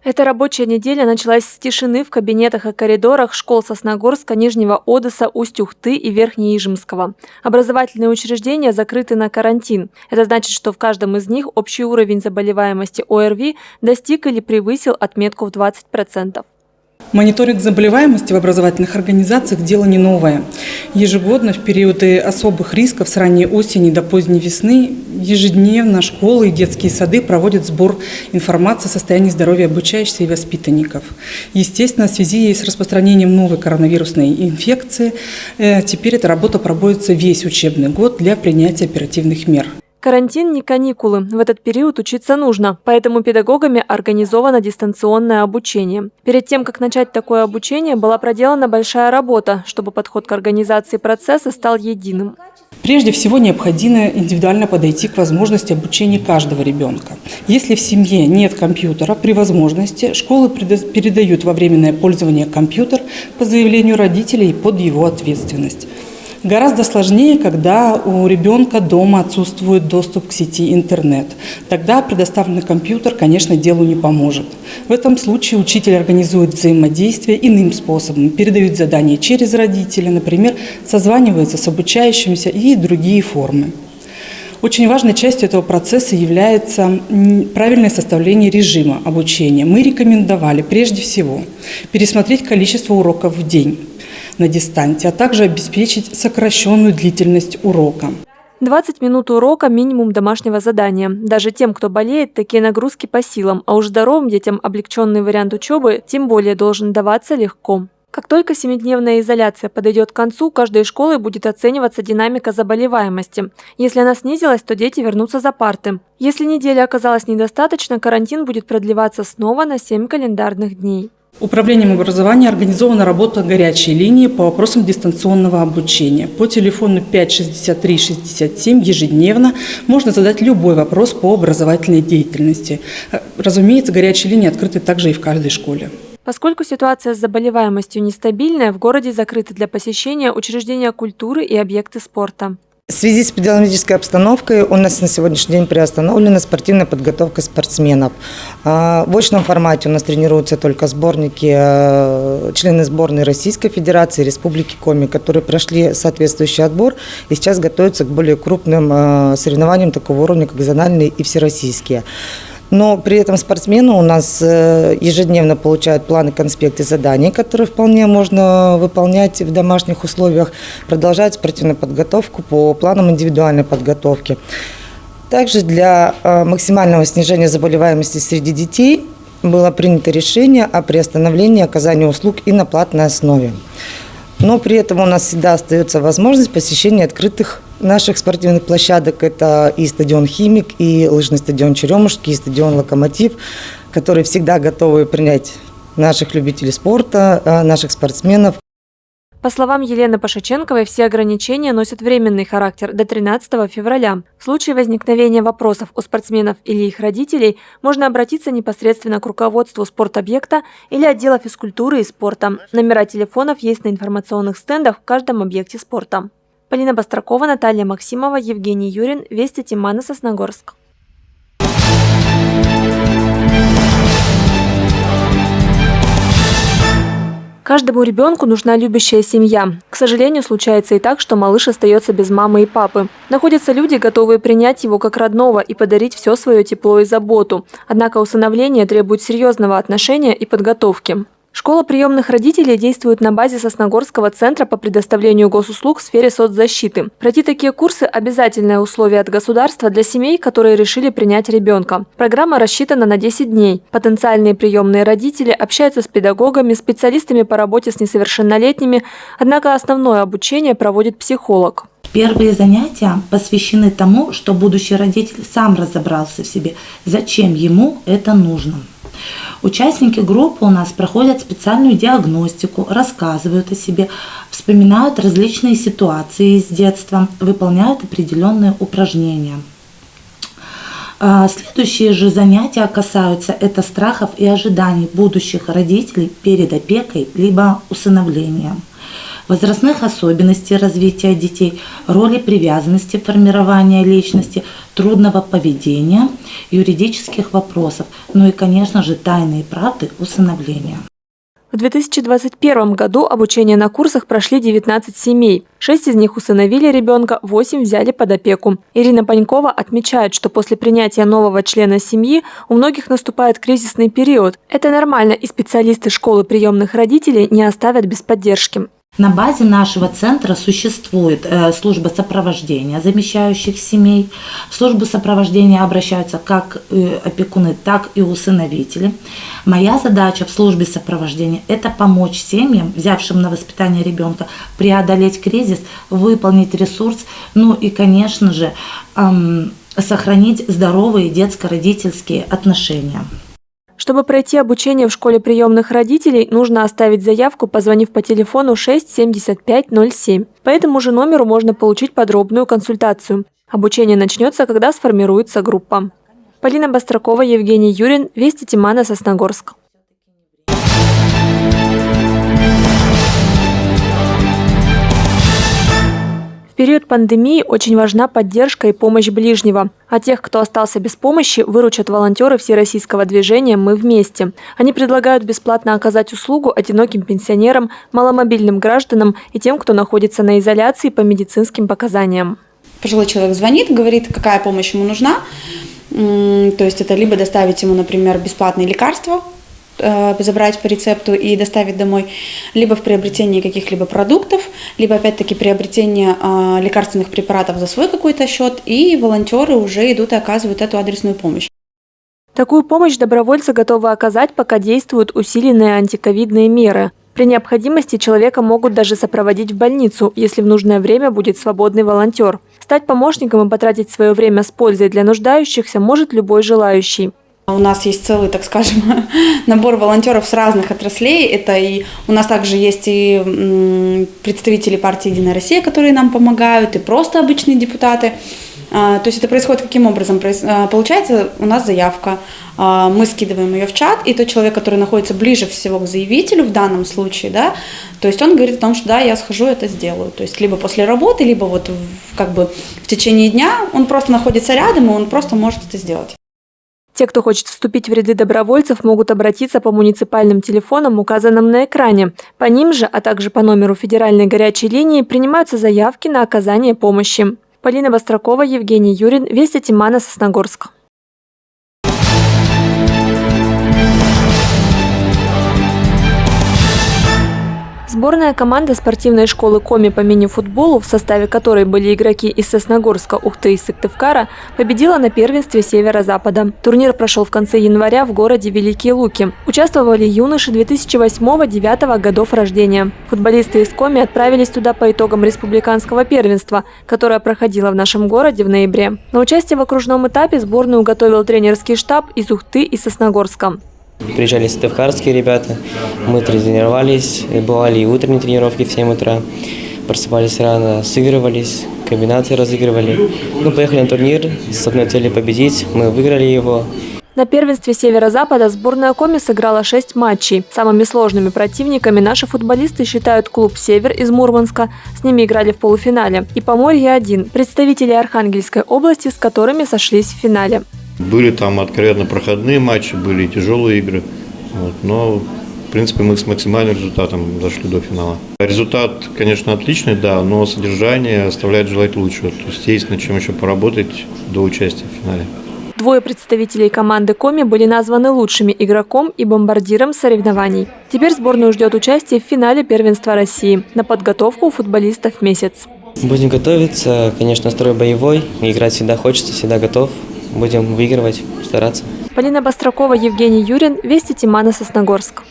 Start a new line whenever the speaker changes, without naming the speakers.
Эта рабочая неделя началась с тишины в кабинетах и коридорах школ Сосногорска, Нижнего Одесса, Усть-Ухты и Верхнеижемского. Образовательные учреждения закрыты на карантин. Это значит, что в каждом из них общий уровень заболеваемости ОРВИ достиг или превысил отметку в 20%.
Мониторинг заболеваемости в образовательных организациях – дело не новое. Ежегодно в периоды особых рисков с ранней осени до поздней весны ежедневно школы и детские сады проводят сбор информации о состоянии здоровья обучающихся и воспитанников. Естественно, в связи с распространением новой коронавирусной инфекции, теперь эта работа проводится весь учебный год для принятия оперативных мер.
Карантин не каникулы. В этот период учиться нужно, поэтому педагогами организовано дистанционное обучение. Перед тем, как начать такое обучение, была проделана большая работа, чтобы подход к организации процесса стал единым.
Прежде всего необходимо индивидуально подойти к возможности обучения каждого ребенка. Если в семье нет компьютера, при возможности школы передают во временное пользование компьютер по заявлению родителей под его ответственность. Гораздо сложнее, когда у ребенка дома отсутствует доступ к сети интернет. Тогда предоставленный компьютер, конечно, делу не поможет. В этом случае учитель организует взаимодействие иным способом, передает задания через родителей, например, созванивается с обучающимися и другие формы. Очень важной частью этого процесса является правильное составление режима обучения. Мы рекомендовали прежде всего пересмотреть количество уроков в день на дистанции, а также обеспечить сокращенную длительность урока.
20 минут урока – минимум домашнего задания. Даже тем, кто болеет, такие нагрузки по силам, а уж здоровым детям облегченный вариант учебы тем более должен даваться легко. Как только 7-дневная изоляция подойдет к концу, каждой школой будет оцениваться динамика заболеваемости. Если она снизилась, то дети вернутся за парты. Если неделя оказалась недостаточно, карантин будет продлеваться снова на 7 календарных дней.
Управлением образования организована работа горячей линии по вопросам дистанционного обучения. По телефону 56367 ежедневно можно задать любой вопрос по образовательной деятельности. Разумеется, горячие линии открыты также и в каждой школе.
Поскольку ситуация с заболеваемостью нестабильная, в городе закрыты для посещения учреждения культуры и объекты спорта.
В связи с эпидемиологической обстановкой у нас на сегодняшний день приостановлена спортивная подготовка спортсменов. В очном формате у нас тренируются только члены сборной Российской Федерации, Республики Коми, которые прошли соответствующий отбор и сейчас готовятся к более крупным соревнованиям такого уровня, как зональные и всероссийские. Но при этом спортсмены у нас ежедневно получают планы, конспекты заданий, которые вполне можно выполнять в домашних условиях, продолжают спортивную подготовку по планам индивидуальной подготовки. Также для максимального снижения заболеваемости среди детей было принято решение о приостановлении оказания услуг и на платной основе. Но при этом у нас всегда остается возможность посещения открытых наших спортивных площадок. Это и стадион «Химик», и лыжный стадион «Черемушки», и стадион «Локомотив», которые всегда готовы принять наших любителей спорта, наших спортсменов.
По словам Елены Пашиченковой, все ограничения носят временный характер до 13 февраля. В случае возникновения вопросов у спортсменов или их родителей можно обратиться непосредственно к руководству спортобъекта или отдела физкультуры и спорта. Номера телефонов есть на информационных стендах в каждом объекте спорта. Полина Бастракова, Наталья Максимова, Евгений Юрин, Вести Тимана, Сосногорск. Каждому ребенку нужна любящая семья. К сожалению, случается и так, что малыш остается без мамы и папы. Находятся люди, готовые принять его как родного и подарить все свое тепло и заботу. Однако усыновление требует серьезного отношения и подготовки. Школа приемных родителей действует на базе Сосногорского центра по предоставлению госуслуг в сфере соцзащиты. Пройти такие курсы – обязательное условие от государства для семей, которые решили принять ребенка. Программа рассчитана на 10 дней. Потенциальные приемные родители общаются с педагогами, специалистами по работе с несовершеннолетними, однако основное обучение проводит психолог.
Первые занятия посвящены тому, что будущий родитель сам разобрался в себе, зачем ему это нужно. Участники группы у нас проходят специальную диагностику, рассказывают о себе, вспоминают различные ситуации из детства, выполняют определенные упражнения. Следующие же занятия касаются страхов и ожиданий будущих родителей перед опекой либо усыновлением. возрастных особенностей развития детей, роли привязанности формирования личности, трудного поведения, юридических вопросов, ну и, конечно же, тайны и правды усыновления.
В 2021 году обучение на курсах прошли 19 семей. 6 из них усыновили ребенка, 8 взяли под опеку. Ирина Панькова отмечает, что после принятия нового члена семьи у многих наступает кризисный период. Это нормально, и специалисты школы приемных родителей не оставят без поддержки.
На базе нашего центра существует служба сопровождения замещающих семей. В службу сопровождения обращаются как опекуны, так и усыновители. Моя задача в службе сопровождения – это помочь семьям, взявшим на воспитание ребенка, преодолеть кризис, выполнить ресурс, ну и, конечно же, сохранить здоровые детско-родительские отношения.
Чтобы пройти обучение в школе приемных родителей, нужно оставить заявку, позвонив по телефону 6 75 07. По этому же номеру можно получить подробную консультацию. Обучение начнется, когда сформируется группа. Полина Бастракова, Евгений Юрин, Вести Тимана, Сосногорск. В период пандемии очень важна поддержка и помощь ближнего. А тех, кто остался без помощи, выручат волонтеры всероссийского движения «Мы вместе». Они предлагают бесплатно оказать услугу одиноким пенсионерам, маломобильным гражданам и тем, кто находится на изоляции по медицинским показаниям.
Пожилой человек звонит, говорит, какая помощь ему нужна. То есть это либо доставить ему, например, бесплатные лекарства, забрать по рецепту и доставить домой, либо в приобретении каких-либо продуктов, либо опять-таки приобретение лекарственных препаратов за свой какой-то счет, и волонтеры уже идут и оказывают эту адресную помощь.
Такую помощь добровольцы готовы оказать, пока действуют усиленные антиковидные меры. При необходимости человека могут даже сопроводить в больницу, если в нужное время будет свободный волонтер. Стать помощником и потратить свое время с пользой для нуждающихся может любой желающий.
У нас есть целый, так скажем, набор волонтеров с разных отраслей. Это и у нас также есть и представители партии «Единая Россия», которые нам помогают, и просто обычные депутаты. То есть это происходит каким образом? Получается, у нас заявка, мы скидываем ее в чат, и тот человек, который находится ближе всего к заявителю в данном случае, да, то есть он говорит о том, что да, я схожу, это сделаю. То есть либо после работы, либо вот как бы в течение дня он просто находится рядом, и он просто может это сделать.
Те, кто хочет вступить в ряды добровольцев, могут обратиться по муниципальным телефонам, указанным на экране. По ним же, а также по номеру федеральной горячей линии принимаются заявки на оказание помощи. Полина Бастракова, Евгений Юрин, Вести Тимана, Сосногорск. Сборная команда спортивной школы Коми по мини-футболу, в составе которой были игроки из Сосногорска, Ухты и Сыктывкара, победила на первенстве Северо-Запада. Турнир прошел в конце января в городе Великие Луки. Участвовали юноши 2008-2009 годов рождения. Футболисты из Коми отправились туда по итогам республиканского первенства, которое проходило в нашем городе в ноябре. На участие в окружном этапе сборную готовил тренерский штаб из Ухты и Сосногорска.
Приезжали сыктывкарские ребята, мы тренировались, бывали и утренние тренировки в 7 утра, просыпались рано, сыгрывались, комбинации разыгрывали. Мы поехали на турнир с одной целью победить, мы выиграли его.
На первенстве Северо-Запада сборная Коми сыграла 6 матчей. Самыми сложными противниками наши футболисты считают клуб «Север» из Мурманска. С ними играли в полуфинале. И Поморье-1, представители Архангельской области, с которыми сошлись в финале.
Были там откровенно проходные матчи, были и тяжелые игры, но в принципе мы с максимальным результатом дошли до финала. Результат, конечно, отличный, да, но содержание оставляет желать лучшего. То есть над чем еще поработать до участия в финале.
Двое представителей команды Коми были названы лучшими игроком и бомбардиром соревнований. Теперь сборную ждет участие в финале первенства России. На подготовку у футболистов месяц.
Будем готовиться, конечно, строй боевой, играть всегда хочется, всегда готов. Будем выигрывать, стараться.
Полина Бастракова, Евгений Юрин, Вести Тимана, Сосногорск.